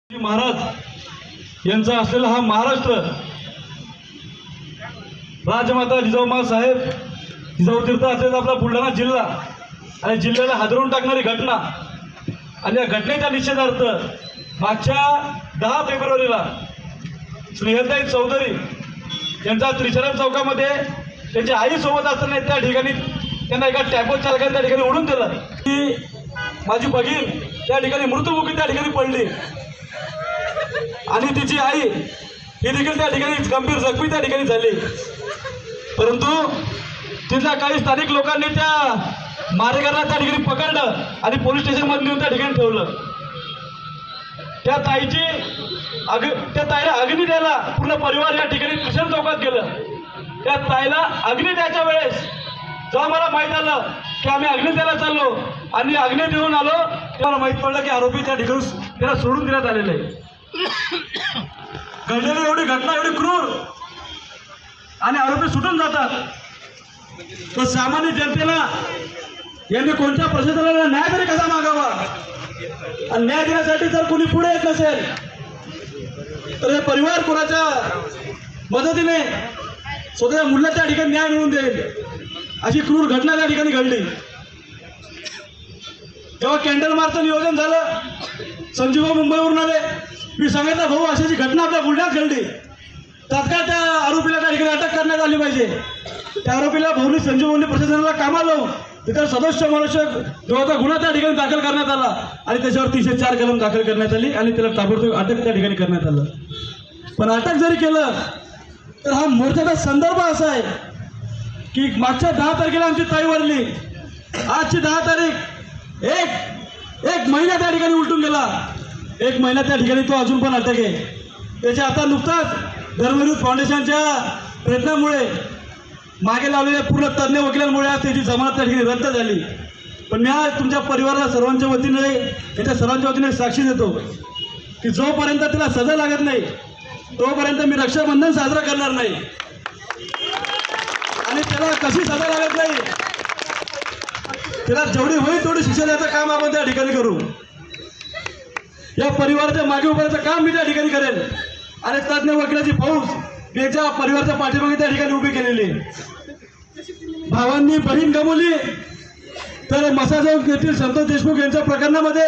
महाराज यांचा असलेला हा महाराष्ट्र राजमाता जिजाऊमा साहेब जिजाऊ तीर्थ असलेला आपला बुलढाणा जिल्हा आणि जिल्ह्याला हादरवून टाकणारी घटना आणि या घटनेच्या निषेधार्थ मागच्या 10 फेब्रुवारीला स्नेहलताई चौधरी यांचा त्रिचरण चौकामध्ये त्यांची आई सोबत असताना त्या ठिकाणी त्यांना एका टॅम्पो चालकाने त्या ठिकाणी ओढून दिलं की माझी बहीण त्या ठिकाणी मृत्युमुखी त्या ठिकाणी पडली आणि तिची आई ही देखील त्या ठिकाणी गंभीर जखमी त्या ठिकाणी झाली। परंतु तिथल्या काही स्थानिक लोकांनी त्या मारेकरला त्या ठिकाणी पकडलं आणि पोलीस स्टेशनमध्ये नेऊन त्या ठिकाणी ठेवलं। त्या ताईला अग्नी द्यायला पूर्ण परिवार या ठिकाणी त्रिचरण चौकात गेलं। त्या ताईला अग्नी द्यायच्या वेळेस जेव्हा मला माहीत आलं की आम्ही अग्नी द्यायला चाललो आणि अग्नी देऊन आलो तेव्हा माहीत पडलं की आरोपी त्या ठिकाणी त्याला सोडून देण्यात आलेले आहे। घडलेली एवढी घटना एवढी क्रूर आणि आरोपी सुटून जातात तर सामान्य जनतेला यांनी कोणत्या प्रशासनाला न्याय तरी कसा मागावा आणि न्याय देण्यासाठी जर कोणी पुढे येत नसेल तर हे परिवार कोणाच्या मदतीने स्वतःच्या मुलाला त्या ठिकाणी न्याय मिळवून देईल अशी क्रूर घटना त्या ठिकाणी घडली। जेव्हा कॅन्डल मार्चचं नियोजन झालं संजीव मुंबईवरून आले मी सांगितलं भाऊ अशाची घटना आपल्या बुलढाण्यात घडली तात्काळ त्या आरोपीला त्या ठिकाणी अटक करण्यात आली पाहिजे। त्या आरोपीला भाऊनी संजीव भाऊनी प्रशासनाला कामाला लावून तिथं सदस्य मनुष्य विरोधात गुन्हा त्या ठिकाणी दाखल करण्यात आला आणि त्याच्यावर 304 कलम दाखल करण्यात आली आणि त्याला ताबडतोब अटक त्या ठिकाणी करण्यात आलं। पण अटक जरी केलं तर हा मोर्चाचा संदर्भ असा आहे की मागच्या 10 तारखेला आमची ताई वारली आजची 10 तारीख एक महिना त्या ठिकाणी उलटून गेला। 1 महिना त्या ठिकाणी तो अजून पण अटक आहे। त्याच्या आता नुकताच धर्मयुद्ध फाउंडेशनच्या प्रयत्नामुळे मागे लावलेल्या पूर्ण तज्ज्ञ वकिलांमुळे आज त्याची जमानत त्या ठिकाणी रद्द झाली। पण मी आज तुमच्या परिवाराला सर्वांच्या वतीने त्याच्या सर्वांच्या वतीने साक्षी देतो की जोपर्यंत त्याला सजा लागत नाही तोपर्यंत मी रक्षाबंधन साजरा करणार नाही आणि त्याला कशी सजा लागत नाही त्याला जेवढी होईल तेवढी शिक्षा द्यायचं काम आपण त्या ठिकाणी करू। या परिवाराच्या मागे उभारायचं काम मी त्या ठिकाणी करेल आणि तज्ज्ञ वकिलाची फौज त्याच्या परिवाराच्या पाठीमागे त्या ठिकाणी उभी केलेली। भावांनी बहीण गमावली तर मसाजोग येथील संतोष देशमुख यांच्या प्रकरणामध्ये